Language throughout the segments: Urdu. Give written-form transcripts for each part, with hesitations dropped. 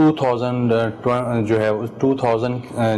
2000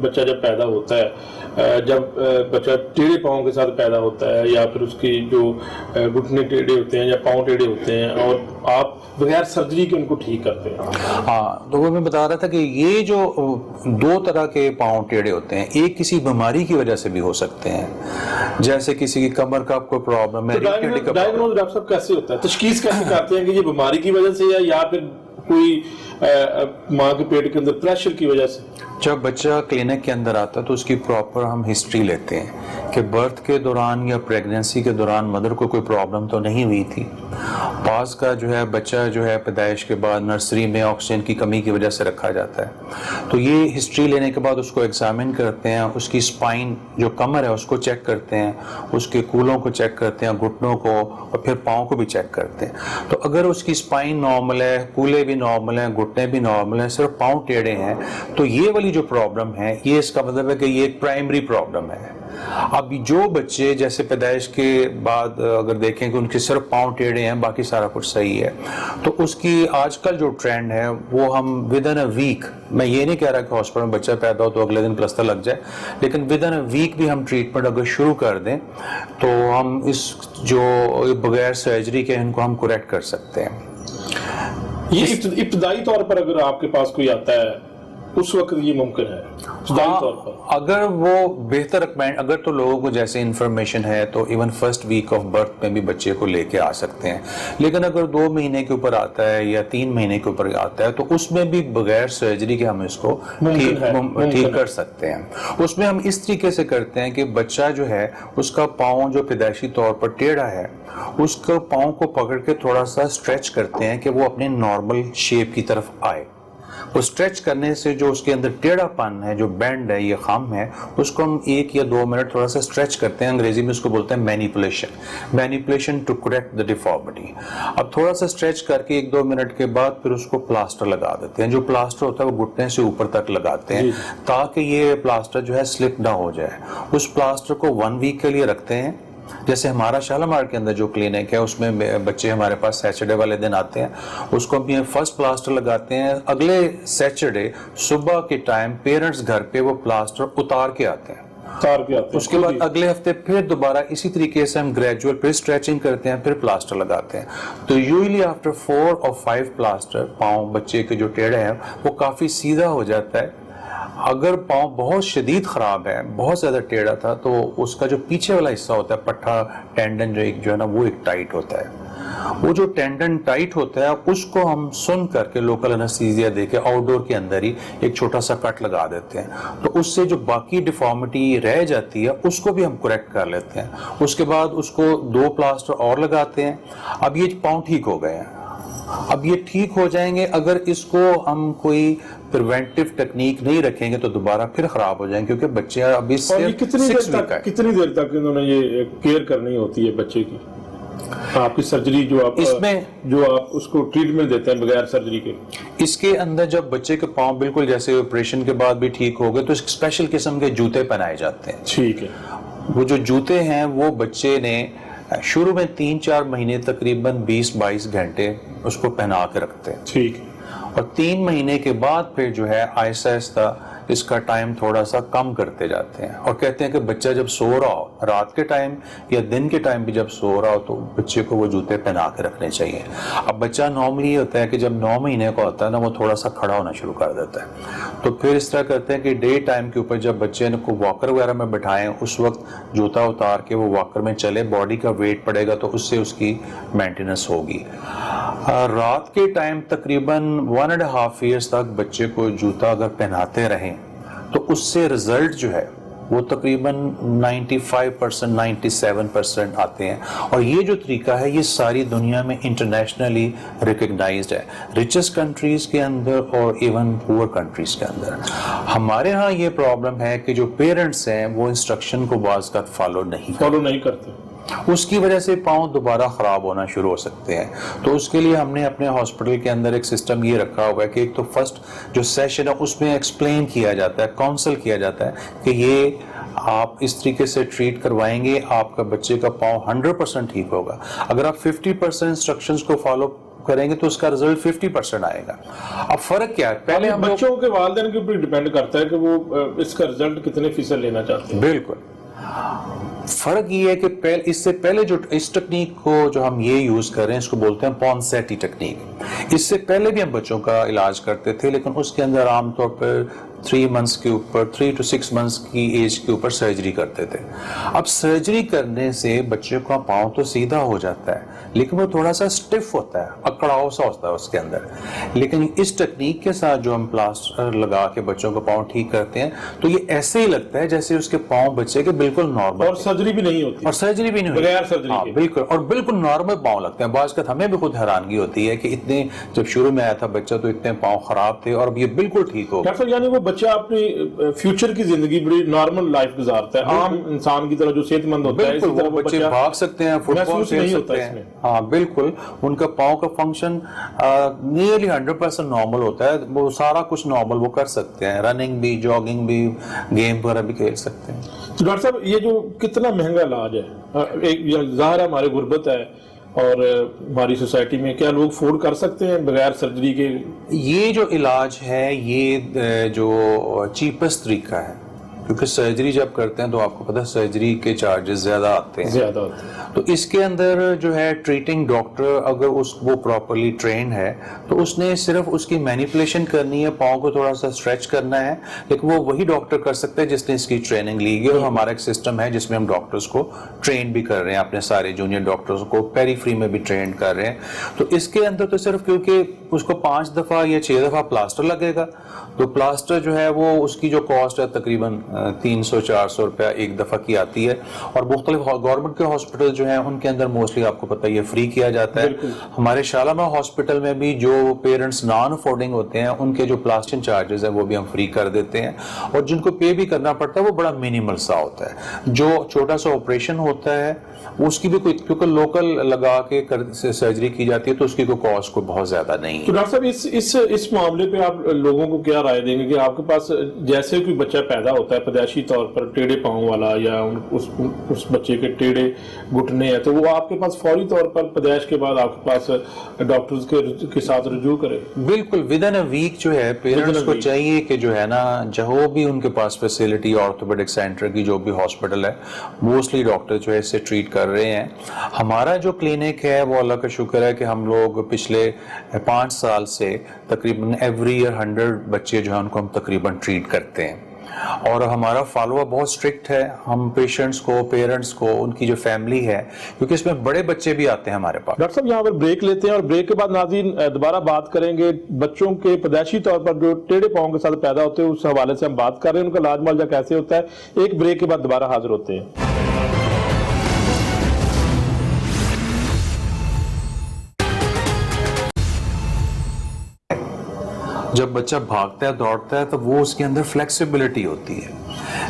بچہ جب پیدا ہوتا ہے، جب بچہ ٹیڑھے پاؤں کے ساتھ پیدا ہوتا ہے یا پھر اس کی جو گھٹنے ٹیڑھے ہوتے ہیں یا پاؤں ٹیڑھے ہوتے ہیں اور آپ بغیر سرجری کے ان کو ٹھیک کرتے ہیں؟ ہاں، تو وہ میں بتا رہا تھا کہ یہ جو دو طرح کے پاؤں ٹیڑھے ہوتے ہیں، ایک کسی بیماری کی وجہ سے بھی ہو سکتے ہیں، جیسے کسی کی کمر کا کوئی پرابلم ہے۔ ڈائگنوز ڈاکٹر صاحب کیسے ہوتا ہے، تشخیص کیسے کرتے ہیں کہ یہ بیماری کی وجہ سے یا پھر کوئی ماں کے پیٹ کے اندر پریشر کی وجہ سے؟ جب بچہ کلینک کے اندر آتا ہے تو اس کی پراپر ہم ہسٹری لیتے ہیں کہ برتھ کے دوران یا پریگننسی کے دوران مدر کو کوئی پرابلم تو نہیں ہوئی تھی۔ بعض کا جو ہے بچہ جو ہے پیدائش کے بعد نرسری میں آکسیجن کی کمی کی وجہ سے رکھا جاتا ہے، تو یہ ہسٹری لینے کے بعد اس کو ایگزامن کرتے ہیں، اس کی اسپائن جو کمر ہے اس کو چیک کرتے ہیں، اس کے کولوں کو چیک کرتے ہیں، گھٹنوں کو، اور پھر پاؤں کو بھی چیک کرتے ہیں۔ تو اگر اس کی اسپائن نارمل ہے، کولے بھی نارمل ہیں، گھٹنے بھی نارمل ہیں، صرف پاؤں ٹیڑھے ہیں، تو یہ والی جو پرابلم ہے یہ اس کا مطلب ہے کہ یہ ایک پرائمری پرابلم ہے۔ اب جو بچے جیسے پیدائش کے بعد اگر دیکھیں کہ ان کے صرف پاؤں ٹیڑھے ہیں، باقی سارا کچھ صحیح ہے، تو اس کی آج کل جو ٹرینڈ ہے وہ ہم ود ان اے ویک، میں یہ نہیں کہہ رہا کہ ہاسپٹل میں بچہ پیدا ہو تو اگلے دن پلسٹر لگ جائے، لیکن ود ان اے ویک بھی ہم ٹریٹمنٹ اگر شروع کر دیں تو ہم اس جو بغیر سرجری کے ان کو ہم کریکٹ کر سکتے ہیں۔ یہ ابتدائی طور پر اگر آپ کے پاس کوئی آتا ہے اس وقت یہ ممکن ہے ابتدائی طور پر؟ اگر وہ بہتر اگر تو لوگوں کو جیسے انفارمیشن ہے تو even first week of birth میں بھی بچے کو لے کے آ سکتے ہیں، لیکن اگر 2 مہینے کے اوپر آتا ہے یا 3 مہینے کے اوپر آتا ہے تو اس میں بھی بغیر سرجری کے ہم اس کو ٹھیک کر سکتے ہیں۔ اس میں ہم اس طریقے سے کرتے ہیں کہ بچہ جو ہے اس کا پاؤں جو پیدائشی طور پر ٹیڑھا ہے اس کو پاؤں کو پکڑ کے تھوڑا سا اسٹریچ کرتے ہیں کہ وہ اپنے نارمل شیپ کی طرف آئے۔ وہ اسٹریچ کرنے سے جو اس کے اندر ٹیڑھا پن ہے، جو بینڈ ہے، یہ خم ہے، اس کو ہم 1 یا 2 منٹ تھوڑا سا اسٹریچ کرتے ہیں، انگریزی میں اس کو بولتے ہیں manipulation to correct the deformity. اب تھوڑا سا اسٹریچ کر کے 1-2 منٹ کے بعد پھر اس کو پلاسٹر لگا دیتے ہیں۔ جو پلاسٹر ہوتا ہے وہ گھٹنے سے اوپر تک لگاتے ہیں تاکہ یہ پلاسٹر جو ہے سلپ نہ ہو جائے۔ اس پلاسٹر کو 1 ویک کے لیے رکھتے ہیں۔ جیسے ہمارا شالمار کے اندر جو کلینک ہے اس میں بچے ہمارے پاس سیچرڈے والے دن آتے ہیں، اس کو ہم فرسٹ پلاسٹر لگاتے ہیں، اگلے سیچرڈے صبح کے ٹائم پیرنٹس گھر پہ وہ پلاسٹر اتار کے آتے ہیں، اس کے بعد اگلے ہفتے پھر دوبارہ اسی طریقے سے ہم گریجول پھر اسٹریچنگ کرتے ہیں، پھر پلاسٹر لگاتے ہیں۔ تو یوزلی آفٹر 4 اور 5 پلاسٹر پاؤں بچے کے جو ٹیڑھے ہیں وہ کافی سیدھا ہو جاتا ہے۔ اگر پاؤں بہت شدید خراب ہے، بہت زیادہ ٹیڑھا تھا، تو اس کا جو پیچھے والا حصہ ہوتا ہے پٹھا ٹینڈن جو ہے نا وہ ایک ٹائٹ ہوتا ہے۔ وہ جو ٹینڈن ٹائٹ ہوتا ہے اس کو ہم سن کر کے لوکل انستھیزیا دے کے آؤٹ ڈور کے اندر ہی ایک چھوٹا سا کٹ لگا دیتے ہیں، تو اس سے جو باقی ڈیفارمٹی رہ جاتی ہے اس کو بھی ہم کریکٹ کر لیتے ہیں۔ اس کے بعد اس کو 2 پلاسٹر اور لگاتے ہیں۔ اب یہ پاؤں ٹھیک ہو گئے ہیں، اب یہ ٹھیک ہو جائیں گے۔ اگر اس کو ہم کوئی پریونٹیو ٹیکنیک نہیں رکھیں گے تو دوبارہ پھر خراب ہو جائیں گے، کیونکہ بچے ابھی کتنی دیر تک انہوں نے یہ کیئر کرنی ہوتی ہے بچے کی؟ آپ کی سرجری جو آپ اس کو ٹریٹمنٹ دیتے ہیں بغیر سرجری کے، اس کے اندر جب بچے کے پاؤں بالکل جیسے آپریشن کے بعد بھی ٹھیک ہو گئے تو اسپیشل قسم کے جوتے پہنائے جاتے ہیں۔ ٹھیک ہے، وہ جو جوتے ہیں وہ بچے نے شروع میں 3-4 مہینے تقریباً 20-22 گھنٹے اس کو پہنا کے رکھتے ہیں، ٹھیک، اور 3 مہینے کے بعد پھر جو ہے آہستہ آہستہ اس کا ٹائم تھوڑا سا کم کرتے جاتے ہیں، اور کہتے ہیں کہ بچہ جب سو رہا ہو رات کے ٹائم یا دن کے ٹائم بھی جب سو رہا ہو تو بچے کو وہ جوتے پہنا کے رکھنے چاہیے۔ اب بچہ نارملی یہ ہوتا ہے کہ جب 9 مہینے کا ہوتا ہے نا وہ تھوڑا سا کھڑا ہونا شروع کر دیتا ہے، تو پھر اس طرح کرتے ہیں کہ ڈے ٹائم کے اوپر جب بچے کو واکر وغیرہ میں بٹھائیں اس وقت جوتا اتار کے وہ واکر میں چلے، باڈی کا ویٹ پڑے گا تو اس سے اس کی مینٹیننس ہوگی۔ رات کے ٹائم تقریباً 1.5 ایئرس تک بچے کو جوتا اگر پہناتے رہیں تو اس سے رزلٹ جو ہے وہ تقریباً 95% 97% آتے ہیں، اور یہ جو طریقہ ہے یہ ساری دنیا میں انٹرنیشنلی ریکگنائزڈ ہے، ریچسٹ کنٹریز کے اندر اور ایون پور کنٹریز کے اندر۔ ہمارے ہاں یہ پرابلم ہے کہ جو پیرنٹس ہیں وہ انسٹرکشن کو بعض کا فالو نہیں کرتے، اس کی وجہ سے پاؤں دوبارہ خراب ہونا شروع ہو سکتے ہیں۔ تو اس کے لیے ہم نے اپنے ہاسپٹل کے اندر ایک سسٹم یہ رکھا ہوا ہے کہ ایک تو فرسٹ جو سیشن ہے اس میں ایکسپلین کیا جاتا ہے، کاؤنسل کیا جاتا ہے کہ یہ آپ اس طریقے سے ٹریٹ کروائیں گے آپ کا بچے کا پاؤں 100% ٹھیک ہوگا۔ اگر آپ 50% انسٹرکشنز کو فالو کریں گے تو اس کا رزلٹ 50% آئے گا. اب فرق کیا ہے, پہلے ہم بچوں کے والدین کے اوپر ڈیپینڈ کرتا ہے کہ وہ اس کا رزلٹ کتنے فیصد لینا چاہتے ہیں. بالکل فرق یہ ہے کہ اس سے پہلے جو اس ٹیکنیک کو جو ہم یہ یوز کر رہے ہیں اس کو بولتے ہیں پونسیٹی ٹیکنیک. اس سے پہلے بھی ہم بچوں کا علاج کرتے تھے لیکن اس کے اندر عام طور پر 3 months کے اوپر 3 to 6 months کی ایج کے اوپر سرجری کرتے تھے. اب سرجری کرنے سے بچے کا پاؤں تو سیدھا ہو جاتا ہے لیکن وہ تھوڑا سا اسٹف ہوتا ہے, اکڑاؤ سا ہوتا ہے اس کے اندر. لیکن اس ٹیکنیک کے ساتھ جو ہم پلاسٹر لگا کے بچوں کا پاؤں ٹھیک کرتے ہیں تو یہ ایسے ہی لگتا ہے جیسے اس کے پاؤں بچے کے بالکل نارمل, اور سرجری بھی نہیں ہوتی, اور سرجری بھی نہیں ہوتی بغیر سرجری کے. بالکل, اور بالکل نارمل پاؤں لگتے ہیں. بعض کا ہمیں بھی خود حیرانگی ہوتی ہے کہ اتنے, جب شروع میں آیا تھا بچہ تو اتنے پاؤں خراب تھے اور اب یہ بالکل ٹھیک ہو. ڈاکٹر یعنی وہ بچہ اپنی فیوچر کی زندگی بڑی نارمل لائف گزارتا ہے, عام انسان کی طرح جو صحت مند ہوتا ہے. بالکل, وہ بچے بھاگ سکتے ہیں, فٹ بال کھیل سکتے ہیں. ہاں بالکل, ان کا پاؤں کا فنکشن نیئرلی 100% نارمل ہوتا ہے. وہ سارا کچھ نارمل وہ کر سکتے ہیں, رننگ بھی, جاگنگ بھی, گیم وغیرہ بھی کھیل سکتے ہیں. تو ڈاکٹر صاحب یہ جو کتنا مہنگا علاج ہے, ایک ظاہر ہے ہمارے غربت ہے اور ہماری سوسائٹی میں, کیا لوگ افورڈ کر سکتے ہیں بغیر سرجری کے؟ یہ جو علاج ہے یہ جو چیپسٹ طریقہ ہے, کیونکہ سرجری جب کرتے ہیں تو آپ کو پتہ ہے سرجری کے چارجز زیادہ آتے ہیں. تو اس کے اندر جو ہے ٹریٹنگ ڈاکٹر اگر وہ پراپرلی ٹرینڈ ہے تو اس نے صرف اس کی مینیپولیشن کرنی ہے, پاؤں کو تھوڑا سا اسٹریچ کرنا ہے, لیکن وہ وہی ڈاکٹر کر سکتا ہے جس نے اس کی ٹریننگ لی ہے. اور ہمارا ایک سسٹم ہے جس میں ہم ڈاکٹرز کو ٹرین بھی کر رہے ہیں, اپنے سارے جونیئر ڈاکٹرز کو پیری فری میں بھی ٹرین کر رہے ہیں. تو اس کے اندر تو صرف کیونکہ اس کو 5 دفعہ یا 6 دفعہ پلاسٹر لگے گا, تو پلاسٹر جو ہے وہ اس کی جو کاسٹ ہے تقریباً 300-400 روپیہ ایک دفعہ کی آتی ہے. اور مختلف گورنمنٹ کے ہاسپٹل جو ہیں ان کے اندر موسٹلی آپ کو پتہ یہ فری کیا جاتا ہے. ہمارے شالامہ ہاسپٹل میں بھی جو پیرنٹس نان افورڈنگ ہوتے ہیں ان کے جو پلاسٹر چارجز ہیں وہ بھی ہم فری کر دیتے ہیں, اور جن کو پے بھی کرنا پڑتا ہے وہ بڑا منیمل سا ہوتا ہے. جو چھوٹا سا آپریشن ہوتا ہے اس کی بھی کوئی, کیونکہ لوکل لگا کے سرجری کی جاتی ہے تو اس کی کوئی کاسٹ کو بہت زیادہ نہیں ہے. تو ڈاکٹر صاحب اس معاملے پہ آپ لوگوں کو کیا رائے دیں گے کہ آپ کے پاس جیسے کوئی بچہ پیدا ہوتا ہے پیدائشی طور پر ٹیڑھے پاؤں والا یا اس بچے کے ٹیڑھے گھٹنے ہیں, تو وہ آپ کے پاس فوری طور پر پیدائش کے بعد آپ کے پاس ڈاکٹرز کے ساتھ رجوع کرے؟ بالکل, ود ان اے ویک جو ہے پیرنٹس کو چاہیے کہ جو ہے نا جو بھی ان کے پاس فیسلٹی آرتھوپیڈک سینٹر کی جو بھی ہاسپٹل ہے موسٹلی ڈاکٹر جو ہے اس سے ٹریٹ کر رہے ہیں. ہمارا جو کلینک ہے وہ اللہ کا شکر ہے کہ ہم لوگ پچھلے 5 سال سے تقریباً ایوری ایئر 100 بچے جو ہیں ان کو ہم تقریباً ٹریٹ کرتے ہیں, اور ہمارا فالو اپ بہت اسٹرکٹ ہے. ہم پیشنٹس کو, پیرنٹس کو, ان کی جو فیملی ہے, کیونکہ اس میں بڑے بچے بھی آتے ہیں ہمارے پاس. ڈاکٹر صاحب یہاں پر بریک لیتے ہیں اور بریک کے بعد ناظرین دوبارہ بات کریں گے بچوں کے پیدائشی طور پر جو ٹیڑھے پاؤں کے ساتھ پیدا ہوتے ہیں اس حوالے سے ہم بات کر رہے ہیں, ان کا علاج معالجہ کیسے ہوتا ہے. ایک بریک کے بعد دوبارہ حاضر ہوتے ہیں. جب بچہ بھاگتا ہے دوڑتا ہے تو وہ اس کے اندر فلیکسیبلٹی ہوتی ہے,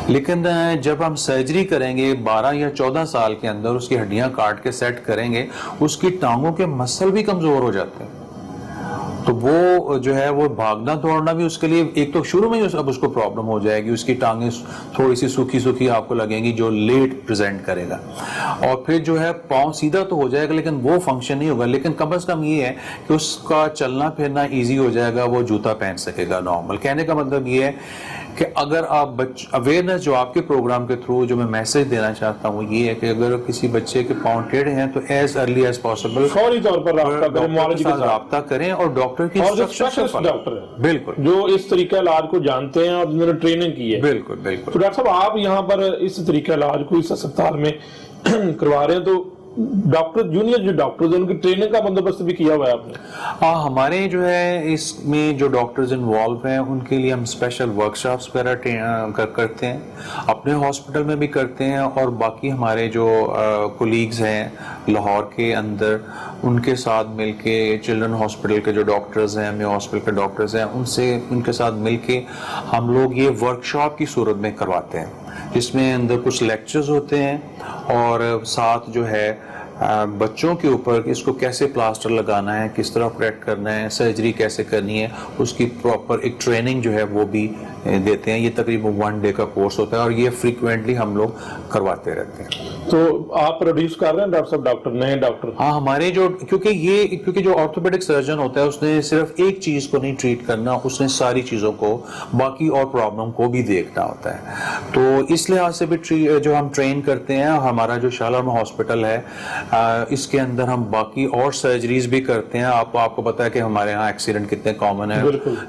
لیکن جب ہم سرجری کریں گے 12 یا 14 سال کے اندر اس کی ہڈیاں کاٹ کے سیٹ کریں گے, اس کی ٹانگوں کے مسل بھی کمزور ہو جاتے ہیں. تو وہ جو ہے وہ بھاگنا دوڑنا بھی اس کے لیے ایک تو شروع میں اب اس کو پرابلم ہو جائے گی, اس کی ٹانگیں تھوڑی سی سوکھی آپ کو لگیں گی جو لیٹ پریزنٹ کرے گا, اور پھر جو ہے پاؤں سیدھا تو ہو جائے گا لیکن وہ فنکشن نہیں ہوگا. لیکن کم از کم یہ ہے کہ اس کا چلنا پھرنا ایزی ہو جائے گا, وہ جوتا پہن سکے گا نارمل. کہنے کا مطلب یہ ہے کہ اگر آپ اویئرنیس جو آپ کے پروگرام کے تھرو جو میں میسج دینا چاہتا ہوں وہ یہ ہے کہ اگر کسی بچے کے پاؤں ٹیڑھے ہیں تو ایز ارلی ایز پاسبل فوری طور پر رابطہ کریں اور ڈاکٹر کی ڈاکٹر ہے بالکل جو اس طریقہ علاج کو جانتے ہیں اور جنہوں نے ٹریننگ کی ہے. بالکل بالکل. تو ڈاکٹر صاحب آپ یہاں پر اس طریقہ علاج کو اس اسپتال میں کروا رہے ہیں, تو ڈاکٹر جونیئر جو ڈاکٹرز ہیں ان کی ٹریننگ کا بندوبست بھی کیا ہوا ہے آپ نے؟ ہاں, ہمارے جو ہے اس میں جو ڈاکٹرز انوالو ہیں ان کے لیے ہم اسپیشل ورکشاپس وغیرہ کرتے ہیں, اپنے ہاسپٹل میں بھی کرتے ہیں, اور باقی ہمارے جو کولیگز ہیں لاہور کے اندر ان کے ساتھ مل کے, چلڈرن ہاسپٹل کے جو ڈاکٹرز ہیں, میو ہاسپٹل کے ڈاکٹرز ہیں, ان کے ساتھ مل کے ہم لوگ یہ ورکشاپ کی صورت میں کرواتے ہیں, جس میں اندر کچھ لیکچرز ہوتے ہیں اور ساتھ جو ہے بچوں کے اوپر اس کو کیسے پلاسٹر لگانا ہے, کس طرح آپریٹ کرنا ہے, سرجری کیسے کرنی ہے, اس کی پراپر ایک ٹریننگ جو ہے وہ بھی دیتے ہیں. یہ تقریباً 1 day کا کورس ہوتا ہے اور یہ فریکوینٹلی ہم لوگ کرواتے رہتے ہیں. تو آپ پروڈیوس کر رہے ہیں ڈاکٹر صاحب ڈاکٹر نئے ڈاکٹر؟ ہاں ہمارے جو کیونکہ جو آرتھوپیڈک سرجن ہوتا ہے اس نے صرف ایک چیز کو نہیں ٹریٹ کرنا, اس نے ساری چیزوں کو باقی اور پرابلم کو بھی دیکھنا ہوتا ہے. تو اس لحاظ سے بھی جو ہم ٹرین کرتے ہیں, ہمارا جو شالامہ ہاسپٹل ہے اس کے اندر ہم باقی اور سرجریز بھی کرتے ہیں. آپ کو پتا ہے کہ ہمارے ہاں ایکسیڈنٹ کتنے کامن ہے,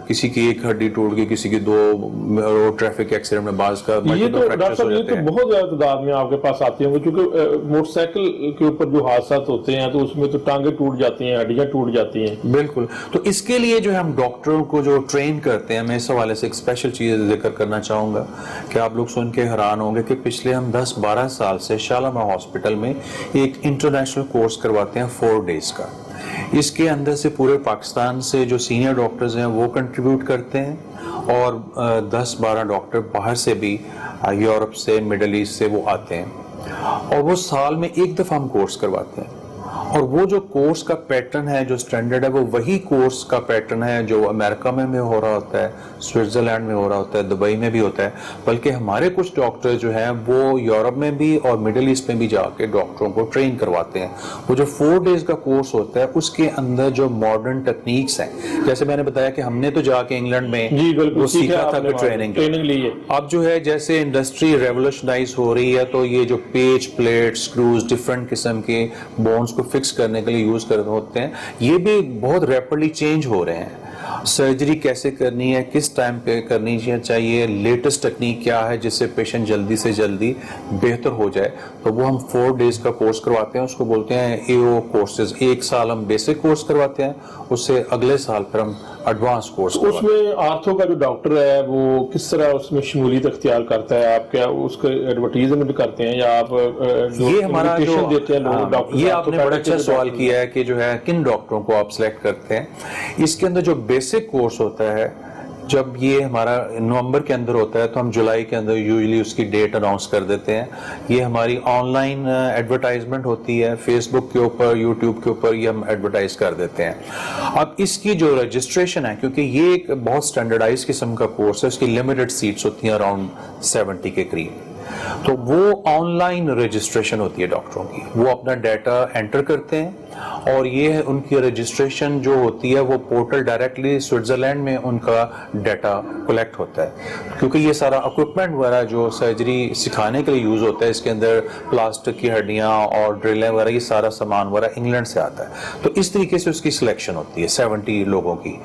کسی کی ایک ہڈی ٹوٹ گئی, کسی کی 2 روڈ ٹریفک ایکسیڈنٹ میں بعض کا. یہ تو ڈاکٹر صاحب یہ تو بہت زیادہ تعداد میں آپ کے پاس آتی ہوں گے, کیونکہ موٹر سائیکل کے اوپر جو حادثات ہوتے ہیں تو اس میں تو ٹانگیں ٹوٹ جاتی ہیں, ہڈیاں ٹوٹ جاتی ہیں. بالکل. تو اس کے لیے جو ہم ڈاکٹروں کو جو ٹرین کرتے ہیں, میں اس حوالے سے ایک اسپیشل چیز ذکر کرنا چاہوں گا کہ آپ لوگ سن کے حیران ہوں گے کہ پچھلے ہم 10-12 سال سے شالامہ ہاسپٹل میں ایک انٹرنیشنل کورس کرواتے ہیں 4 days کا. اس کے اندر سے پورے پاکستان سے جو سینئر ڈاکٹرز ہیں وہ کنٹریبیوٹ کرتے ہیں, اور 10-12 ڈاکٹر باہر سے بھی, یورپ سے, مڈل ایسٹ سے وہ آتے ہیں, اور وہ سال میں ایک دفعہ ہم کورس کرواتے ہیں. اور وہ جو کورس کا پیٹرن ہے, جو سٹینڈرڈ ہے, وہ وہی کورس کا پیٹرن ہے جو امریکہ میں ہو رہا ہوتا ہے, سوئٹزرلینڈ میں ہو رہا ہوتا ہے, دبئی میں بھی ہوتا ہے. بلکہ ہمارے کچھ ڈاکٹر جو ہیں وہ یورپ میں بھی اور مڈل ایسٹ میں بھی جا کے ڈاکٹروں کو ٹرین کرواتے ہیں. وہ جو 4 days کا کورس ہوتا ہے اس کے اندر جو ماڈرن ٹیکنیکس ہیں, جیسے میں نے بتایا کہ ہم نے تو جا کے انگلینڈ میں وہ سیکھا تھا کہ ٹریننگ لی ہے. اب جو ہے جیسے انڈسٹری ریولوشنائز ہو رہی ہے, تو یہ جو پیچ, پلیٹ, سکروز, ڈفرنٹ قسم کے بونز کو فکس کرنے کے لیے یوز کرتے ہوتے ہیں, یہ بھی بہت ریپڈلی چینج ہو رہے ہیں. سرجری کیسے کرنی ہے, کس ٹائم پہ کرنی چاہیے, لیٹسٹ ٹیکنیک کیا ہے جس سے پیشنٹ جلدی سے جلدی بہتر ہو جائے. تو وہ ہم 4 days کا کورس کرواتے ہیں, اس کو بولتے ہیں AO کورسز. 1 سال ہم بیسک کورس کرواتے ہیں, اس سے اگلے سال پھر ہم ایڈوانس کورس. اس میں آرتھو کا جو ڈاکٹر ہے وہ کس طرح اس میں شمولیت اختیار کرتا ہے؟ آپ کیا اس کا ایڈورٹیزمنٹ کرتے ہیں یا آپ یہ ہمارا جو دیتے ہیں لوگ ڈاکٹر؟ یہ آپ نے بڑا اچھا سوال کیا ہے کہ جو ہے کن ڈاکٹروں کو آپ سلیکٹ کرتے ہیں. اس کے اندر جو بیسک کورس ہوتا ہے, جب یہ ہمارا نومبر کے اندر ہوتا ہے تو ہم جولائی کے اندر یوزلی اس کی ڈیٹ اناؤنس کر دیتے ہیں. یہ ہماری آن لائن ایڈورٹائزمنٹ ہوتی ہے, فیس بک کے اوپر, یوٹیوب کے اوپر, یہ ہم ایڈورٹائز کر دیتے ہیں. اب اس کی جو رجسٹریشن ہے, کیونکہ یہ ایک بہت سٹینڈرڈائز قسم کا کورس ہے, اس کی لمیٹڈ سیٹس ہوتی ہیں اراؤنڈ 70 کے قریب, تو وہ آن لائن رجسٹریشن ہوتی ہے ڈاکٹروں کی. وہ اپنا ڈیٹا انٹر کرتے ہیں اور یہ ان کی رجسٹریشن جو ہوتی ہے وہ پورٹل ڈائریکٹلی سوئٹزرلینڈ میں ان کا ڈیٹا کلیکٹ ہوتا ہے. کیونکہ یہ سارا اکوپمنٹ وغیرہ جو سرجری سکھانے کے لیے یوز ہوتا ہے, اس کے اندر پلاسٹک کی ہڈیاں اور ڈرلیں وغیرہ, یہ سارا سامان وغیرہ انگلینڈ سے آتا ہے. تو اس طریقے سے اس کی سلیکشن ہوتی ہے 70 لوگوں کی.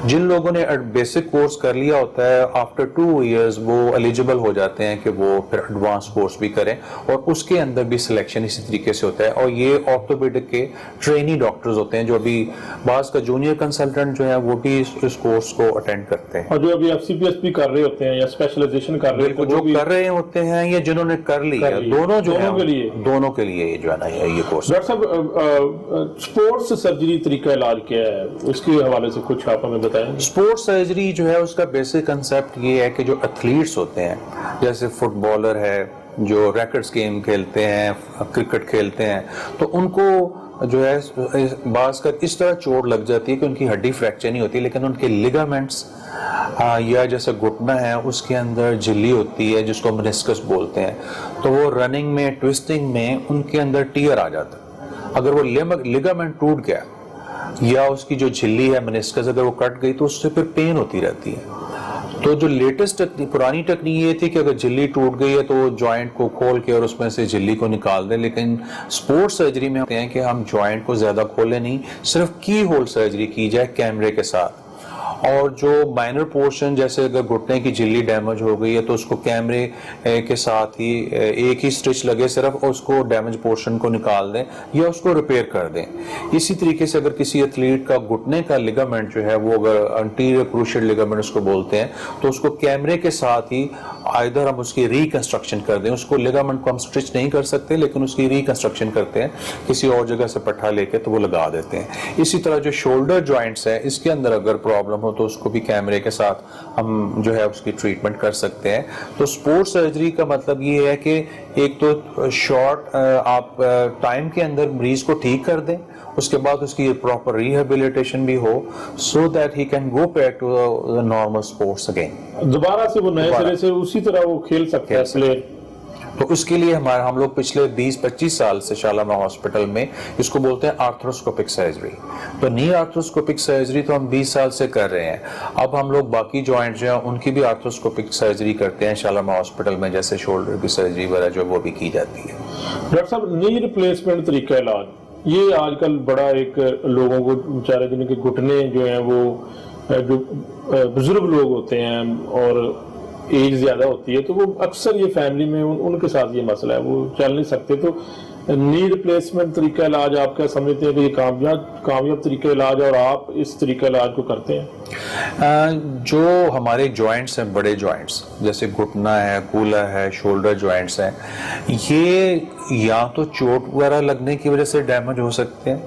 جن لوگوں نے بیسک کورس کر لیا ہوتا ہے, آفٹر 2 years وہ ایلیجیبل ہو جاتے ہیں کہ وہ پھر ایڈوانس کورس بھی کریں, اور اس کے اندر بھی سلیکشن اسی طریقے سے ہوتا ہے. اور یہ آرتھوپیڈک کے ٹرینی ڈاکٹرز ہوتے ہیں, جو ابھی بعض کا جونیئر کنسلٹنٹ جو ہے وہ بھی اس کورس کو اٹینڈ کرتے ہیں. اور جو ابھی FCPS بھی کر رہے ہوتے ہیں یا اسپیشلائزیشن کر رہے ہیں, جو کر رہے ہوتے ہیں یا جنہوں نے کر لی ہے, دونوں کے لیے یہ جو ہے نا یہ کورس. ڈاکٹر صاحب اسپورٹس سرجری طریقہ علاج کیا ہے, اس کے حوالے سے کچھ آپ ہمیں بتائیں. اسپورٹس سرجری جو ہے اس کا بیسک کنسیپٹ یہ ہے کہ جو ایتھلیٹس ہوتے ہیں, جیسے فٹ بالر ہے جو ریکٹس گیم کھیلتے ہیں, کرکٹ کھیلتے ہیں, تو ان کو جو ہے بعض کا اس طرح چوٹ لگ جاتی ہے کہ ان کی ہڈی فریکچر نہیں ہوتی, لیکن ان کے لیگامنٹس یا جیسے گھٹنا ہے اس کے اندر جھلی ہوتی ہے جس کو منسکس بولتے ہیں, تو وہ رننگ میں, ٹوسٹنگ میں ان کے اندر ٹیئر آ جاتا ہے. اگر وہ لیگامنٹ ٹوٹ گیا یا اس کی جو جھلی ہے منسکس اگر وہ کٹ گئی تو اس سے پھر پین ہوتی رہتی ہے. تو جو لیٹسٹ پرانی ٹیکنیک یہ تھی کہ اگر جھلی ٹوٹ گئی ہے تو جوائنٹ کو کھول کے اور اس میں سے جھلی کو نکال دیں, لیکن سپورٹ سرجری میں ہوتے ہیں کہ ہم جوائنٹ کو زیادہ کھولے نہیں, صرف کی ہول سرجری کی جائے کیمرے کے ساتھ. اور جو مائنر پورشن جیسے اگر گھٹنے کی جھلی ڈیمیج ہو گئی ہے تو اس کو کیمرے کے ساتھ ہی ایک ہی سٹچ لگے صرف, اور اس کو ڈیمیج پورشن کو نکال دیں یا اس کو ریپیئر کر دیں. اسی طریقے سے اگر کسی ایتھلیٹ کا گھٹنے کا لیگامنٹ جو ہے وہ اگر انٹیریور کروشیٹ لیگامنٹ اس کو بولتے ہیں, تو اس کو کیمرے کے ساتھ ہی ادھر ہم اس کی ریکنسٹرکشن کر دیں. اس کو لیگامنٹ کو ہم سٹچ نہیں کر سکتے لیکن اس کی ریکنسٹرکشن کرتے ہیں, کسی اور جگہ سے پٹھا لے کے تو وہ لگا دیتے ہیں. اسی طرح جو شولڈر جوائنٹس ہے اس کے اندر اگر پرابلم ہو تو اس کو بھی کیمرے کے ساتھ ہم جو ہے اس کی ٹریٹمنٹ کر سکتے ہیں. تو سپورٹ سرجری کا مطلب یہ ہے کہ ایک تو شارٹ آپ ٹائم کے اندر مریض کو ٹھیک کر دیں, اس کے بعد اس کی پراپر ریہیبلیٹیشن بھی ہو, so that he can go back to normal sports again, دوبارہ سے وہ نئے سرے سے اسی طرح وہ کھیل سکتا ہے پلے. تو اس کے لیے ہم لوگ پچھلے 20-25 سال سے شالامار ہاسپٹل میں اس کو بولتے ہیں آرتھروسکوپک سرجری. تو نی آرتھروسکوپک سرجری تو ہم 20 سال سے کر رہے ہیں. اب ہم لوگ باقی جوائنٹ جو ہیں ان کی بھی آرتھروسکوپک سرجری کرتے ہیں شالامار ہاسپٹل میں, جیسے شولڈر کی سرجری وغیرہ جو وہ بھی کی جاتی ہے. ڈاکٹر صاحب, نی ریپلیسمنٹ طریقہ علاج یہ آج کل بڑا ایک لوگوں کو بیچارے جن کے گھٹنے جو ہیں وہ جو بزرگ لوگ ہوتے ہیں اور ایج زیادہ ہوتی ہے, تو وہ اکثر یہ فیملی میں ان کے ساتھ یہ مسئلہ ہے, وہ چل نہیں سکتے. تو نی ریپلیسمنٹ طریقہ علاج آپ کیا سمجھتے ہیں کہ یہ کامیاب طریقہ علاج اور آپ اس طریقہ علاج کو کرتے ہیں؟ جو ہمارے جوائنٹس ہیں, بڑے جوائنٹس جیسے گھٹنا ہے, کولا ہے, شولڈر جوائنٹس ہیں, یہ یا تو چوٹ وغیرہ لگنے کی وجہ سے ڈیمیج ہو سکتے ہیں,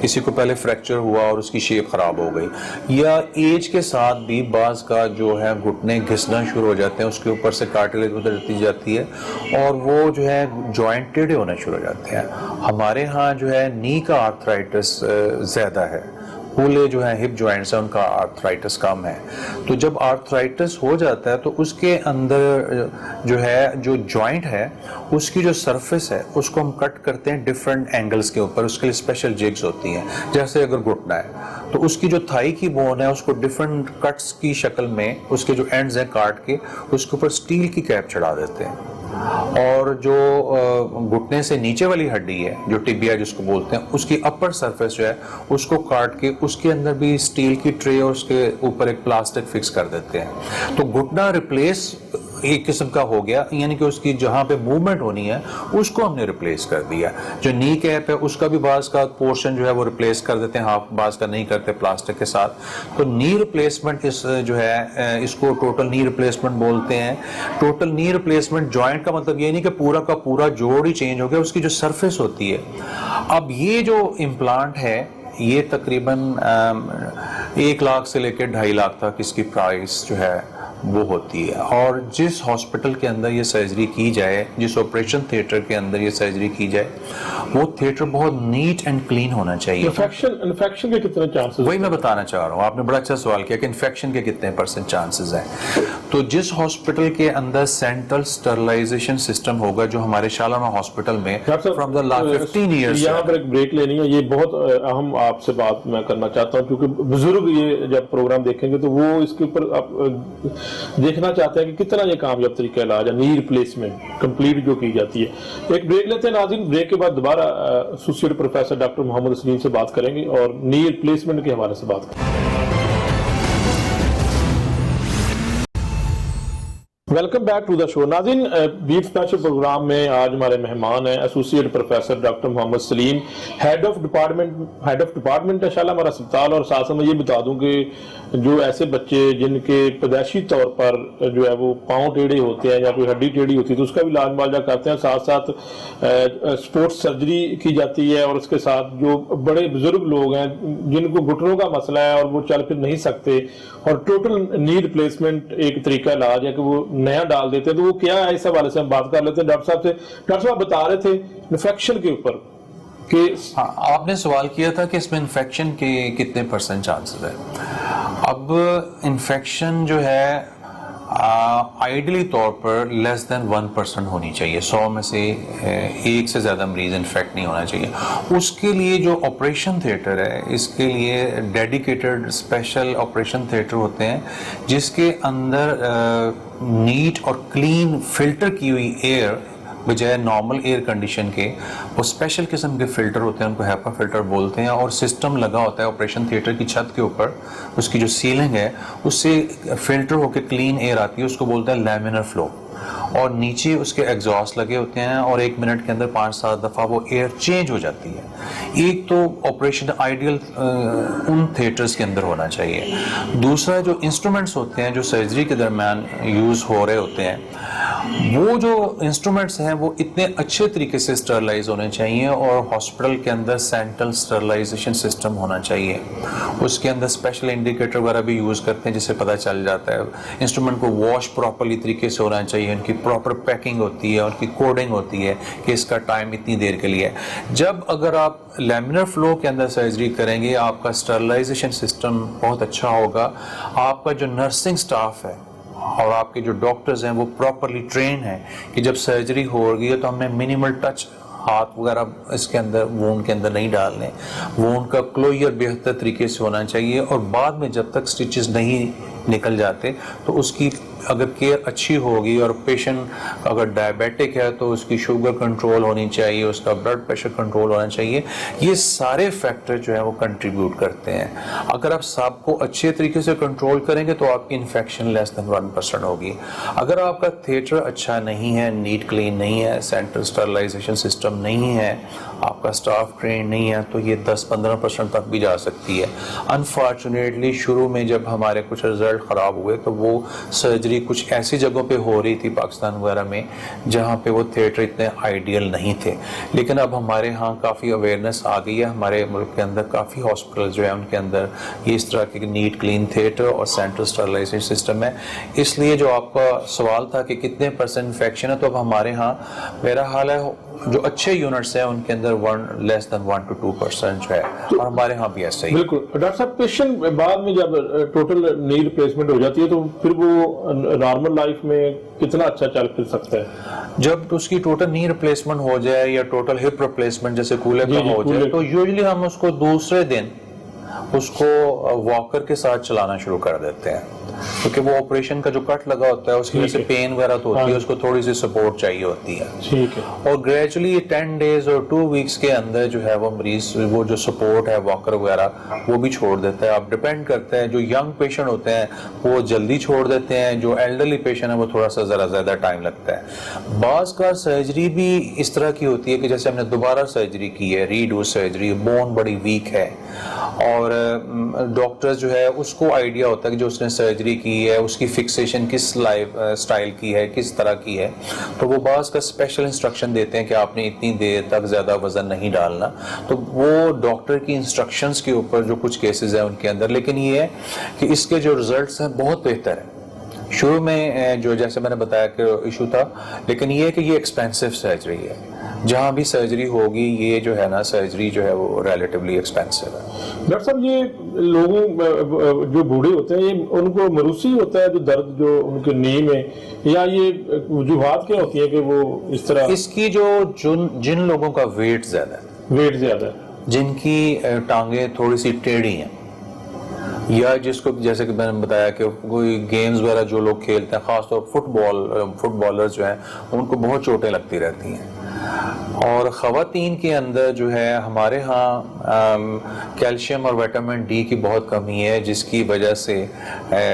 کسی کو پہلے فریکچر ہوا اور اس کی شیپ خراب ہو گئی, یا ایج کے ساتھ بھی بعض کا جو ہے گھٹنے گھسنا شروع ہو جاتے ہیں, اس کے اوپر سے کارٹلیج اترتی جاتی ہے اور وہ جو ہے جوائنٹ ٹیڑھے ہونا شروع ہو جاتے ہیں. ہمارے ہاں جو ہے نی کا آرتھرائٹس زیادہ ہے, پولے جو ہیں ہپ جوائنٹس ہیں ان کا آرتھرائٹس کم ہے. تو جب آرتھرائٹس ہو جاتا ہے تو اس کے اندر جو ہے جو جوائنٹ ہے اس کی جو سرفیس ہے اس کو ہم کٹ کرتے ہیں ڈفرنٹ اینگلز کے اوپر, اس کے لیے اسپیشل جگز ہوتی ہیں. جیسے اگر گھٹنا ہے تو اس کی جو تھائی کی بون ہے اس کو ڈفرنٹ کٹس کی شکل میں اس کے جو اینڈز ہیں کاٹ کے اس کے اوپر سٹیل کی کیپ چڑھا دیتے ہیں, اور جو گھٹنے سے نیچے والی ہڈی ہے جو ٹبیا جس کو بولتے ہیں اس کی اپر سرفیس جو ہے اس کو کاٹ کے اس کے اندر بھی سٹیل کی ٹرے اور اس کے اوپر ایک پلاسٹک فکس کر دیتے ہیں. تو گھٹنا ریپلیس ایک قسم کا ہو گیا, یعنی کہ اس کی جہاں پہ موومنٹ ہونی ہے اس کو ہم نے ریپلیس کر دیا. جو نی کیپ ہے اس کا بھی بعض کا پورشن جو ہے وہ ریپلیس کر دیتے ہیں, ہاف بعض کا نہیں کرتے پلاسٹک کے ساتھ. تو نی ریپلیسمنٹ اس جو ہے اس کو ٹوٹل نی ریپلیسمنٹ بولتے ہیں. ٹوٹل نی ریپلیسمنٹ جوائنٹ کا مطلب یہ نہیں کہ پورا کا پورا جوڑ ہی چینج ہو گیا, اس کی جو سرفیس ہوتی ہے. اب یہ جو امپلانٹ ہے یہ تقریباً 1 لاکھ سے لے کے 2.5 لاکھ تک اس کی پرائس جو ہے وہ ہوتی ہے. اور جس ہاسپٹل کے اندر یہ سرجری کی جائے, جس آپریشن تھیٹر کے اندر یہ سرجری کی جائے, وہ تھیٹر بہت نیٹ اینڈ کلین ہونا چاہیے. انفیکشن کے کتنے چانسز؟ وہی میں بتانا چاہ رہا ہوں, آپ نے بڑا اچھا سوال کیا کہ انفیکشن کے کتنے % چانسز ہیں. تو جس ہاسپٹل کے اندر سینٹرل سٹرلائزیشن سسٹم ہوگا, جو ہمارے شالامار ہاسپٹل میں فرام دا لاسٹ 15 ایئرس. یہاں پر ایک بریک لینی ہے, یہ بہت اہم آپ سے بات میں کرنا چاہتا ہوں, کیونکہ بزرگ یہ جب پروگرام دیکھیں گے تو وہ اس کے اوپر دیکھنا چاہتے ہیں کہ کتنا یہ کامیاب طریقہ علاج ہے, نی ریپلیسمنٹ کمپلیٹ جو کی جاتی ہے. ایک بریک لیتے ہیں ناظرین, بریک کے بعد دوبارہ ایسوسیٹ پروفیسر ڈاکٹر محمد سلیم سے بات کریں گے اور نی ریپلیسمنٹ کے حوالے سے بات کریں گے. Welcome back to the show. ناظرین, بیٹ اسپیشل پروگرام میں آج ہمارے مہمان ہیں associate professor doctor Muhammad Saleem, head of department ہے شالامار ہسپتال. اور ساتھ میں یہ بتا دوں کہ جو ایسے بچے جن کے پیدائشی طور پر جو ہے وہ پاؤں ٹیڑھے ہوتے ہیں یا کوئی ہڈی ٹیڑھی ہوتی ہے تو اس کا بھی علاج معالجہ کرتے ہیں. ساتھ ساتھ اسپورٹس سرجری کی جاتی ہے, اور اس کے ساتھ جو بڑے بزرگ لوگ ہیں جن کو گھٹنوں کا مسئلہ ہے اور وہ چل پھر نہیں سکتے, اور ٹوٹل نی ریپلیسمنٹ ایک طریقہ علاج ہے کہ وہ نیا ڈال دیتے ہیں. تو وہ کیا ہے, اس حوالے سے ہم بات کر لیتے ہیں ڈاکٹر صاحب سے. ڈاکٹر صاحب بتا رہے تھے انفیکشن کے اوپر کہ آپ نے سوال کیا تھا کہ اس میں انفیکشن کے کتنے % چانسز ہے. اب انفیکشن جو ہے آئیڈلی طور پر لیس دین 1% ہونی چاہیے, 100 میں سے 1 سے زیادہ مریض انفیکٹ نہیں ہونا چاہیے. اس کے لیے جو آپریشن تھیٹر ہے اس کے لیے ڈیڈیکیٹڈ اسپیشل آپریشن تھیٹر ہوتے ہیں جس کے اندر نیٹ اور کلین فلٹر کی ہوئی ایئر بجائے نارمل ایئر کنڈیشن کے وہ اسپیشل قسم کے فلٹر ہوتے ہیں, ان کو ہیپا فلٹر بولتے ہیں, اور سسٹم لگا ہوتا ہے آپریشن تھیٹر کی چھت کے اوپر. اس کی جو سیلنگ ہے اس سے فلٹر ہو کے کلین ایئر آتی ہے, اس کو بولتے ہیں لیمینر فلو, اور نیچے اس کے ایگزاسٹ لگے ہوتے ہیں, اور 1 منٹ کے اندر 5-7 دفعہ وہ ایئر چینج ہو جاتی ہے. ایک تو آپریشن آئیڈیل ان تھیٹرز کے اندر ہونا چاہیے. دوسرا جو انسٹرومنٹس ہوتے ہیں جو سرجری کے درمیان یوز ہو رہے ہوتے ہیں, وہ جو انسٹرومنٹس ہیں وہ اتنے اچھے طریقے سے اسٹرلائز ہونے چاہیے, اور ہاسپٹل کے اندر سینٹرل اسٹرلائزیشن سسٹم ہونا چاہیے. اس کے اندر اسپیشل انڈیکیٹر وغیرہ بھی یوز کرتے ہیں جس سے پتہ چل جاتا ہے. انسٹرومنٹ کو واش پراپرلی طریقے سے ہونا چاہیے, چاہیے, ان کی پراپر پیکنگ ہوتی ہے, ان کی کوڈنگ ہوتی ہے کہ اس کا ٹائم اتنی دیر کے لیے ہے. جب اگر آپ لیمنر فلو کے اندر سرجری کریں گے, آپ کا اسٹرلائزیشن سسٹم بہت اچھا ہوگا, آپ کا جو نرسنگ سٹاف ہے اور آپ کے جو ڈاکٹرز ہیں وہ پراپرلی ٹرین ہیں کہ جب سرجری ہوگی تو ہمیں منیمل ٹچ ہاتھ وغیرہ اس کے اندر وونڈ کے اندر نہیں ڈالنے, وونڈ کا کلوئر بہتر طریقے سے ہونا چاہیے, اور بعد میں جب تک سٹیچز نہیں نکل جاتے تو اس کی اگر کیئر اچھی ہوگی, اور پیشنٹ اگر ڈائبیٹک ہے تو اس کی شوگر کنٹرول ہونی چاہیے, اس کا بلڈ پریشر کنٹرول ہونا چاہیے. یہ سارے فیکٹر جو ہیں وہ کنٹریبیوٹ کرتے ہیں. اگر آپ سب کو اچھے طریقے سے کنٹرول کریں گے تو آپ کی انفیکشن لیس دین 1% ہوگی. اگر آپ کا تھیٹر اچھا نہیں ہے, نیٹ کلین نہیں ہے, سینٹرل اسٹرلائزیشن سسٹم نہیں ہے, آپ کا اسٹاف ٹرین نہیں ہے, تو یہ 10-15% تک بھی جا سکتی ہے. انفارچونیٹلی شروع میں جب ہمارے کچھ رزلٹ خراب ہوئے تو وہ سرجری کچھ ایسی جگہوں پہ ہو رہی تھی پاکستان وغیرہ میں جہاں پہ وہ تھیٹر اتنے آئیڈیل نہیں تھے, لیکن اب ہمارے ہاں کافی اویئرنیس آ گئی ہے. ہمارے ملک کے اندر کافی ہاسپٹل جو ہیں ان کے اندر یہ اس طرح کے نیٹ کلین تھیٹر اور سینٹرل اسٹرلائزیشن سسٹم ہے. اس لیے جو آپ کا سوال تھا کہ کتنے % انفیکشن ہے, تو اب ہمارے ہاں میرا حال ہے جو اچھے یونٹس ہیں ان کے اندر 1 to 2% جو ہے, اور ہمارے ہاں بھی ایسا ہی. بالکل ڈاکٹر صاحب, پیشنٹ بعد میں جب ٹوٹل نی ریپلیسمنٹ ہو جاتی ہے تو پھر وہ نارمل لائف میں کتنا اچھا چل پھر سکتا ہے؟ جب اس کی ٹوٹل نی ریپلیسمنٹ ہو جائے یا ٹوٹل ہپ ریپلیسمنٹ جیسے کولے کا ہو جائے تو یوزلی ہم اس کو دوسرے دن اس کو واکر کے ساتھ چلانا شروع کر دیتے ہیں, کیونکہ وہ آپریشن کا جو کٹ لگا ہوتا ہے اس کی وجہ سے پین وغیرہ تو ہوتی ہے, اس کو تھوڑی سی سپورٹ چاہیے ہوتی ہے. ٹھیک ہے. اور گریجولی 10 days اور 2 weeks کے اندر جو ہے وہ مریض وہ جو سپورٹ ہے واکر وغیرہ وہ بھی چھوڑ دیتا ہے. اب ڈپینڈ کرتا ہے, جو ینگ پیشنٹ ہوتے ہیں وہ جلدی چھوڑ دیتے ہیں, جو ایلڈرلی پیشنٹ ہے وہ تھوڑا سا ذرا زیادہ ٹائم لگتا ہے. بعض کا سرجری بھی اس طرح کی ہوتی ہے کہ جیسے ہم نے دوبارہ سرجری کی ہے, ریڈو سرجری, بون بڑی ویک ہے, اور ڈاکٹر جو ہے اس کو آئیڈیا ہوتا ہے کہ جو اس نے سرجری کی ہے اس کی فکسیشن کس سٹائل کی ہے, کس طرح کی ہے, تو وہ بعض کا اسپیشل انسٹرکشن دیتے ہیں کہ آپ نے اتنی دیر تک زیادہ وزن نہیں ڈالنا. تو وہ ڈاکٹر کی انسٹرکشنز کے اوپر جو کچھ کیسز ہیں ان کے اندر, لیکن یہ ہے کہ اس کے جو ریزلٹس ہیں بہت بہتر ہیں. شروع میں جو جیسے میں نے بتایا کہ ایشو تھا, لیکن یہ ہے کہ یہ ایکسپینسو سرجری ہے, جہاں بھی سرجری ہوگی یہ جو ہے نا سرجری جو ہے وہ ریلیٹیولی ایکسپینسو ہے. ڈاکٹر صاحب, یہ لوگوں جو بوڑھے ہوتے ہیں یہ ان کو مروسی ہوتا ہے جو درد جو ان کے نی میں, یا یہ وجوہات کیا ہوتی ہیں کہ وہ اس طرح؟ اس کی جو جن لوگوں کا ویٹ زیادہ ہے, جن کی ٹانگیں تھوڑی سی ٹیڑھی ہیں, یا جس کو جیسے کہ میں نے بتایا کہ کوئی گیمز وغیرہ جو لوگ کھیلتے ہیں, خاص طور فٹ بالرز جو ہیں ان کو بہت چوٹیں لگتی رہتی ہیں. اور خواتین کے اندر جو ہے ہمارے ہاں کیلشیم اور وٹامن ڈی کی بہت کمی ہے, جس کی وجہ سے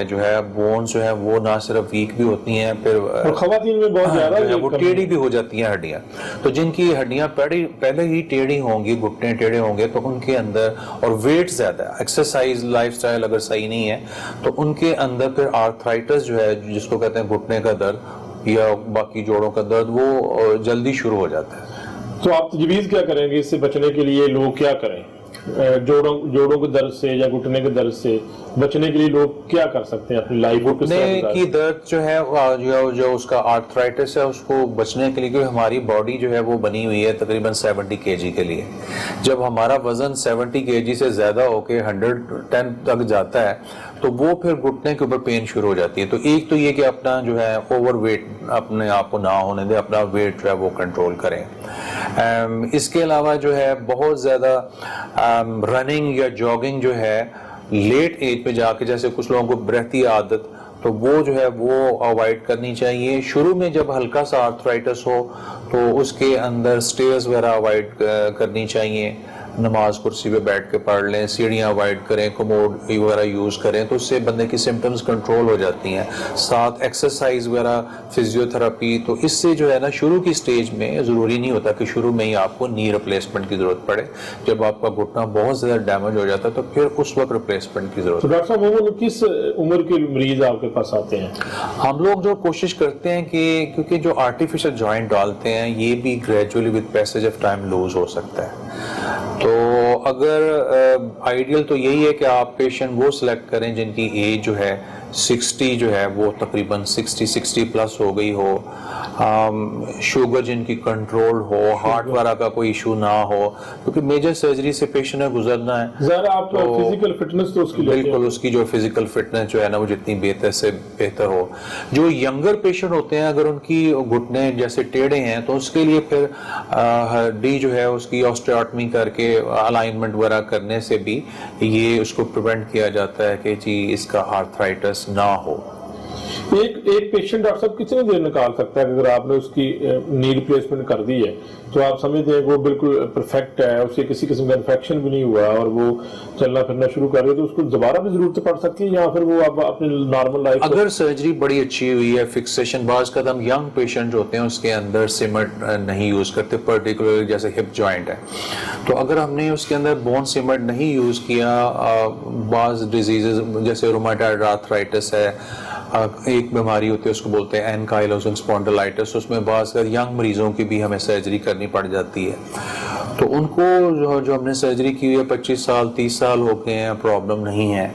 جو ہے بونز جو ہے وہ نہ صرف ویک بھی ہوتی ہیں, پھر خواتین میں بہت زیادہ وہ ٹیڑھی بھی ہو جاتی ہیں ہڈیاں. تو جن کی ہڈیاں پہلے ہی ٹیڑھی ہوں گی, گھٹنے ٹیڑھے ہوں گے, تو ان کے اندر, اور ویٹ زیادہ, ایکسرسائز لائف سٹائل اگر صحیح نہیں ہے تو ان کے اندر پھر آرتھرائٹس جو ہے جس کو کہتے ہیں گھٹنے کا درد یا باقی جوڑوں کا درد, وہ جلدی شروع ہو جاتا ہے. تو آپ تجویز کیا کریں گے اس سے بچنے کے لیے؟ لوگ کیا کریں جوڑوں کے درد سے یا گھٹنے کے درد سے بچنے کے لیے؟ لوگ کیا کر سکتے ہیں اپنی لائف کو؟ گھٹنے کی درد جو ہے جو اس کا آرتھرائٹس ہے اس کو بچنے کے لیے, کیونکہ ہماری باڈی جو ہے وہ بنی ہوئی ہے تقریباً 70 kg کے لیے. جب ہمارا وزن 70 kg سے زیادہ ہو کے 110 تک جاتا ہے تو وہ پھر گھٹنے کے اوپر پین شروع ہو جاتی ہے. تو ایک تو یہ کہ اپنا جو ہے اوور ویٹ اپنے آپ کو نہ ہونے دیں, اپنا ویٹ جو ہے وہ کنٹرول کریں. اس کے علاوہ جو ہے بہت زیادہ رننگ یا جاگنگ جو ہے لیٹ ایج پہ جا کے, جیسے کچھ لوگوں کو برہتی عادت, تو وہ جو ہے وہ اوائڈ کرنی چاہیے. شروع میں جب ہلکا سا آرتھرائٹس ہو تو اس کے اندر سٹیئرز وغیرہ اوائڈ کرنی چاہیے, نماز کرسی پہ بیٹھ کے پڑھ لیں, سیڑھیاں اوائڈ کریں, کموڈ وغیرہ یوز کریں, تو اس سے بندے کی سمٹمز کنٹرول ہو جاتی ہیں. ساتھ ایکسرسائز وغیرہ, فزیو تھراپی, تو اس سے جو ہے نا شروع کی سٹیج میں ضروری نہیں ہوتا کہ شروع میں ہی آپ کو نی ریپلیسمنٹ کی ضرورت پڑے. جب آپ کا گھٹنا بہت زیادہ ڈیمیج ہو جاتا ہے تو پھر اس وقت ریپلیسمنٹ کی ضرورت. تو ڈاکٹر صاحب کس عمر کے مریض آپ کے پاس آتے ہیں؟ ہم لوگ جو کوشش کرتے ہیں کہ کیونکہ جو آرٹیفیشل جوائنٹ ڈالتے ہیں یہ بھی gradually with passage of time lose ہو سکتا ہے. تو اگر آئیڈیل تو یہی ہے کہ آپ پیشنٹ وہ سلیکٹ کریں جن کی ایج جو ہے 60 جو ہے وہ تقریباً 60 پلس ہو گئی ہو, شوگر جن کی کنٹرول ہو, ہارٹ وغیرہ کا کوئی ایشو نہ ہو, کیونکہ میجر سرجری سے پیشنٹ نے گزرنا ہے. ذرا آپ فزیکل فٹنس تو اس کی بالکل اس کی جو فزیکل فٹنس جو ہے نا وہ جتنی بہتر سے بہتر ہو. جو ینگر پیشنٹ ہوتے ہیں اگر ان کی گھٹنے جیسے ٹیڑھے ہیں تو اس کے لیے پھر ہڈی جو ہے اس کی آسٹیوٹمی کر کے الائنمنٹ وغیرہ کرنے سے بھی یہ اس کو پریونٹ کیا جاتا ہے کہ جی اس کا آرتھرائٹس نہ ہو. ایک پیشنٹ ڈاکٹر صاحب کتنی دیر نکال سکتا ہے اگر آپ نے اس کی نی ریپلیسمنٹ کر دی ہے تو آپ سمجھتے ہیں کہ وہ بالکل پرفیکٹ ہے, اس سے کسی قسم کا انفیکشن بھی نہیں ہوا اور وہ چلنا پھرنا شروع کر رہے تو اس کو دوبارہ بھی ضرورت پڑ سکتی ہے یا پھر وہ اب اپنی نارمل لائف؟ اگر سرجری بڑی اچھی ہوئی ہے, فکسیشن, بعض کا ہم ینگ پیشنٹ ہوتے ہیں اس کے اندر سیمنٹ نہیں یوز کرتے, پرٹیکولرلی جیسے ہپ جوائنٹ ہے, تو اگر ہم نے اس کے اندر بون سیمنٹ نہیں یوز کیا, بعض ڈیزیزز جیسے رومیٹائڈ آرتھرائٹس ہے, ایک بیماری ہوتی ہے اس کو بولتے ہیں اینکائلوزنگ اسپونڈلائٹس, اس میں بعض کا ینگ مریضوں کی بھی ہمیں سرجری کرنی پڑ جاتی ہے. تو ان کو جو ہم نے سرجری کی ہوئی ہے 25 سال 30 سال ہو گئے ہیں, پرابلم نہیں ہے.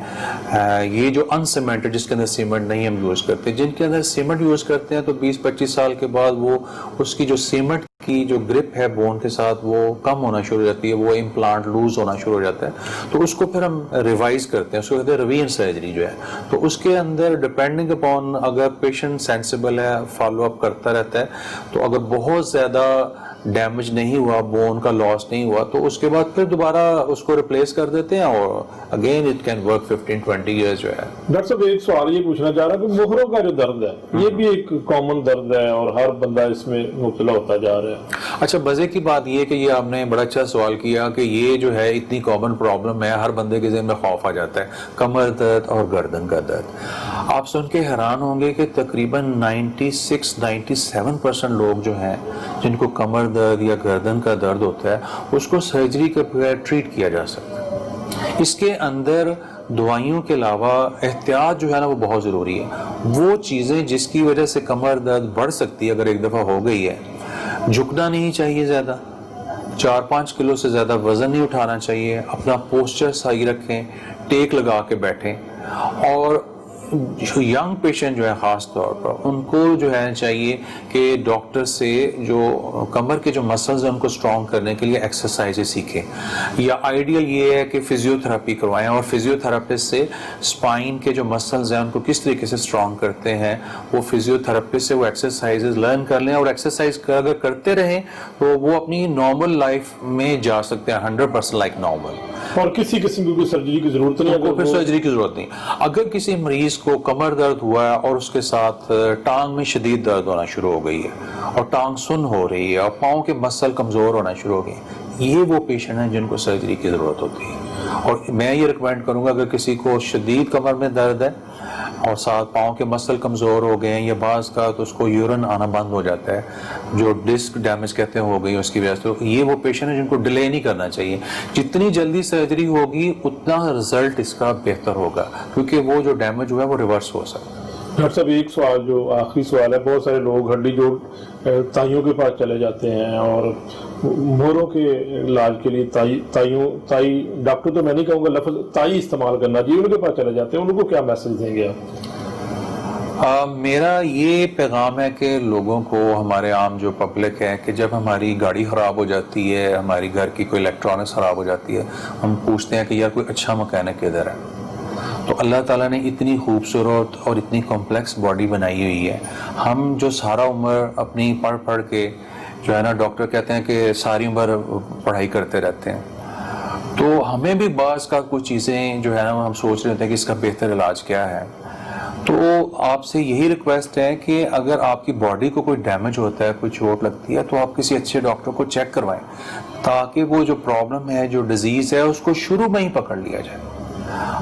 یہ جو ان سیمنٹڈ جس کے اندر سیمنٹ نہیں ہم یوز کرتے, جن کے اندر سیمنٹ یوز کرتے ہیں تو 20-25 سال کے بعد وہ اس کی جو سیمنٹ کی جو گرپ ہے بون کے ساتھ وہ کم ہونا شروع ہو جاتی ہے, وہ امپلانٹ لوز ہونا شروع ہو جاتا ہے, تو اس کو پھر ہم ریوائز کرتے ہیں, اس کو کہتے ہیں ریویژن سرجری جو ہے. تو اس کے اندر ڈپینڈنگ اپون اگر پیشنٹ سینسیبل ہے, فالو اپ کرتا رہتا ہے, تو اگر بہت زیادہ ڈیمیج نہیں ہوا, بون کا لاس نہیں ہوا, تو اس کے بعد پھر دوبارہ اس کو ریپلیس کر دیتے ہیں اور again it can work 15-20 years جو ہے. ڈاکٹر صاحب ایک سوال یہ پوچھنا چاہ رہا ہوں کہ مہروں کا جو درد ہے یہ بھی ایک کامن درد ہے اور ہر بندہ اس میں مبتلا ہوتا جا رہا ہے. اچھا, مزے کی بات یہ کہ یہ آپ نے بڑا اچھا سوال کیا کہ یہ جو ہے اتنی کامن پرابلم ہے, ہر بندے کے ذہن میں خوف آ جاتا ہے, کمر درد اور گردن کا درد. آپ سن کے حیران ہوں گے کہ تقریباً 96-97% لوگ جو ہیں جن کو کمر درد یا گردن کا درد ہوتا ہے اس کو سرجری کے بغیر ٹریٹ کیا جا سکتا ہے. اس کے اندر دوائیوں کے علاوہ احتیاط جو ہے نا وہ بہت ضروری ہے. وہ چیزیں جس کی وجہ سے کمر درد بڑھ سکتی ہے اگر ایک دفعہ ہو گئی ہے, جھکنا نہیں چاہیے, زیادہ 4-5 کلو سے زیادہ وزن نہیں اٹھانا چاہیے, اپنا پوسچر صحیح رکھیں, ٹیک لگا کے بیٹھیں, اور جو ینگ پیشنٹ جو ہے خاص طور پر ان کو جو ہے چاہیے کہ ڈاکٹر سے جو کمر کے جو مسلز ہیں ان کو اسٹرانگ کرنے کے لیے ایکسرسائزیں سیکھیں, یا آئیڈیل یہ ہے کہ فزیو تھراپی کروائیں اور فزیو تھراپسٹ سے اسپائن کے جو مسلز ہیں ان کو کس طریقے سے اسٹرانگ کرتے ہیں وہ فزیو تھراپسٹ سے وہ ایکسرسائزز لرن کر لیں, اور ایکسرسائز اگر کرتے رہیں تو وہ اپنی نارمل لائف میں جا سکتے ہیں 100% لائک نارمل, اور کسی قسم کی کوئی سرجری کی ضرورت نہیں ہے. پھر سرجری کی ضرورت نہیں. اگر کسی مریض کو کمر درد ہوا ہے اور اس کے ساتھ ٹانگ میں شدید درد ہونا شروع ہو گئی ہے اور ٹانگ سن ہو رہی ہے اور پاؤں کے مسل کمزور ہونا شروع ہو گئے, یہ وہ پیشنٹ ہیں جن کو سرجری کی ضرورت ہوتی ہے. اور میں یہ ریکمینڈ کروں گا اگر کسی کو شدید کمر میں درد ہے اور ساتھ پاؤں کے مسل کمزور ہو گئے ہیں یا بعض کا تو اس کو یورین آنا بند ہو جاتا ہے, جو ڈسک ڈیمیج کہتے ہیں ہو گئی اس کی وجہ سے, تو یہ وہ پیشنٹ ہے جن کو ڈیلے نہیں کرنا چاہیے. جتنی جلدی سرجری ہوگی اتنا رزلٹ اس کا بہتر ہوگا, کیونکہ وہ جو ڈیمیج ہوا ہے وہ ریورس ہو سکتا ہے. ڈاکٹر صاحب ایک سوال جو آخری سوال ہے, بہت سارے لوگ ہڈی جوڑ تائیوں کے پاس چلے جاتے ہیں اور مہروں کے علاج کے لیے تائی ڈاکٹر تو میں نہیں کہوں گا لفظ تائی استعمال کرنا چاہیے, ان کے پاس چلے جاتے ہیں, ان کو کیا میسج دیں گے آپ؟ میرا یہ پیغام ہے کہ لوگوں کو, ہمارے عام جو پبلک ہے, کہ جب ہماری گاڑی خراب ہو جاتی ہے, ہماری گھر کی کوئی الیکٹرانکس خراب ہو جاتی ہے, ہم پوچھتے ہیں کہ یار کوئی اچھا مکینک ادھر ہے. تو اللہ تعالیٰ نے اتنی خوبصورت اور اتنی کمپلیکس باڈی بنائی ہوئی ہے, ہم جو سارا عمر اپنی پڑھ کے جو ہے نا, ڈاکٹر کہتے ہیں کہ ساری عمر پڑھائی کرتے رہتے ہیں, تو ہمیں بھی بعض کا کچھ چیزیں جو ہے نا ہم سوچ رہے ہوتے ہیں کہ اس کا بہتر علاج کیا ہے. تو آپ سے یہی ریکویسٹ ہے کہ اگر آپ کی باڈی کو کوئی ڈیمیج ہوتا ہے, کوئی چوٹ لگتی ہے, تو آپ کسی اچھے ڈاکٹر کو چیک کروائیں تاکہ وہ جو پرابلم ہے, جو ڈیزیز ہے, اس کو شروع میں ہی پکڑ لیا جائے.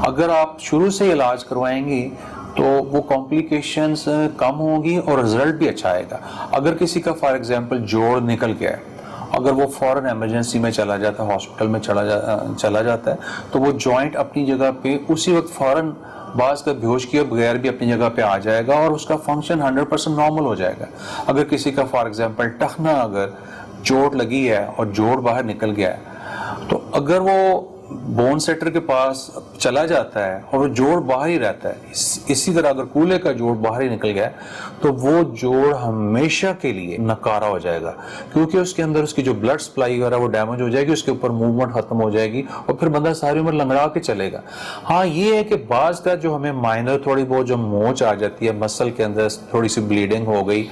اگر آپ شروع سے علاج کروائیں گے تو وہ کمپلیکیشنز کم ہوں گی اور رزلٹ بھی اچھا آئے گا. اگر کسی کا فار ایگزامپل جوڑ نکل گیا ہے, اگر وہ فوراً ایمرجنسی میں چلا جاتا ہے, ہاسپٹل میں چلا جاتا ہے, تو وہ جوائنٹ اپنی جگہ پہ اسی وقت فوراً بعض کا بیہوش کیے بغیر بھی اپنی جگہ پہ آ جائے گا اور اس کا فنکشن 100% نارمل ہو جائے گا. اگر کسی کا فار ایگزامپل ٹخنا اگر چوٹ لگی ہے اور جوڑ باہر نکل گیا ہے, تو اگر وہ بون سیٹر کے پاس چلا جاتا ہے اور وہ جوڑ باہر ہی رہتا ہے. اسی طرح اگر کولے کا جوڑ باہر ہی نکل گیا تو وہ جوڑ ہمیشہ کے لیے ناکارہ ہو جائے گا, کیونکہ اس کے اندر اس کی جو بلڈ سپلائی وغیرہ وہ ڈیمیج ہو جائے گی, اس کے اوپر موومنٹ ختم ہو جائے گی اور پھر بندہ ساری عمر لنگڑا کے چلے گا. ہاں یہ ہے کہ بعض کا جو ہمیں مائنر تھوڑی بہت جو موچ آ جاتی ہے مسل کے اندر, تھوڑی سی بلیڈنگ ہو گئی,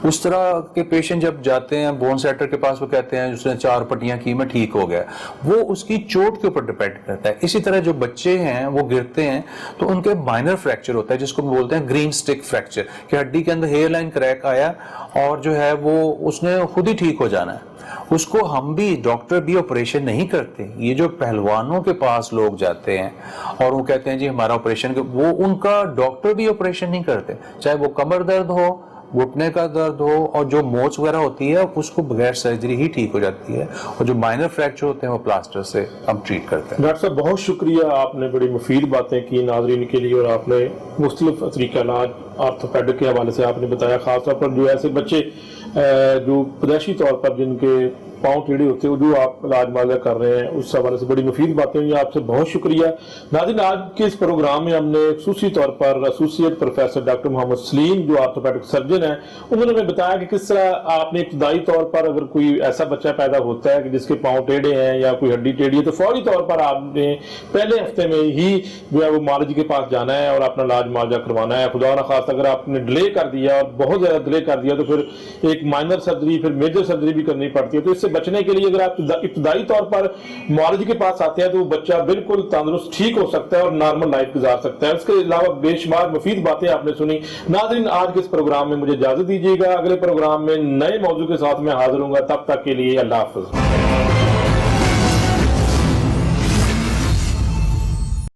اس طرح کے پیشنٹ جب جاتے ہیں بون سیٹر کے پاس, وہ کہتے ہیں اس نے 4 پٹیاں کی میں ٹھیک ہو گیا. وہ اس کی چوٹ کے اوپر ڈیپینڈ کرتا ہے. اسی طرح جو بچے ہیں وہ گرتے ہیں تو ان کے مائنر فریکچر ہوتا ہے جس کو بولتے ہیں گرین سٹک فریکچر, کہ ہڈی کے اندر ہیئر لائن کریک آیا اور جو ہے وہ اس نے خود ہی ٹھیک ہو جانا ہے. اس کو ہم بھی ڈاکٹر بھی آپریشن نہیں کرتے. یہ جو پہلوانوں کے پاس لوگ جاتے ہیں اور وہ کہتے ہیں جی ہمارا آپریشن, وہ ان کا ڈاکٹر بھی آپریشن نہیں کرتے, چاہے وہ کمر درد ہو, گھٹنے کا درد ہو, اور جو موچ وغیرہ ہوتی ہے اس کو بغیر سرجری ہی ٹھیک ہو جاتی ہے, اور جو مائنر فریکچر ہوتے ہیں وہ پلاسٹر سے ہم ٹریٹ کرتے ہیں. ڈاکٹر صاحب بہت شکریہ, آپ نے بڑی مفید باتیں کی ناظرین کے لیے, اور آپ نے مختلف طریقہ علاج آرتھوپیڈک کے حوالے سے آپ نے بتایا, خاص طور پر جو ایسے بچے جو پیدائشی طور پر جن کے پاؤں ٹیڑھے ہوتے ہیں جو آپ علاج معالجہ کر رہے ہیں, اس حوالے سے بڑی مفید باتیں ہوئی. آپ سے بہت شکریہ. ناظرین آج کے اس پروگرام میں ہم نے خصوصی طور پر ایسوسیٹ پروفیسر ڈاکٹر محمد سلیم جو آرتھوپیڈک سرجن ہیں, انہوں نے ہمیں بتایا کہ کس طرح آپ نے ابتدائی طور پر اگر کوئی ایسا بچہ پیدا ہوتا ہے کہ جس کے پاؤں ٹیڑھے ہیں یا کوئی ہڈی ٹیڑھی ہے تو فوری طور پر آپ نے پہلے ہفتے میں ہی جو ہے وہ معالج کے پاس جانا ہے اور اپنا علاج معالجہ کروانا ہے. خدا نخواستہ اگر آپ نے ڈیلے کر دیا اور بہت زیادہ ڈیلے کر دیا تو پھر ایک مائنر سرجری پھر میجر سرجری بھی کرنی پڑتی ہے. تو اس سے بچنے کے لیے اگر آپ ابتدائی طور پر معالج کے پاس آتے ہیں تو وہ بچہ بالکل تندرست ٹھیک ہو سکتا ہے اور نارمل لائف گزار سکتا ہے. اس کے علاوہ بے شمار مفید باتیں آپ نے سنی. ناظرین آج کے اس پروگرام میں مجھے اجازت دیجیے گا, اگلے پروگرام میں نئے موضوع کے ساتھ میں حاضر ہوں گا. تب تک کے لیے اللہ حافظ.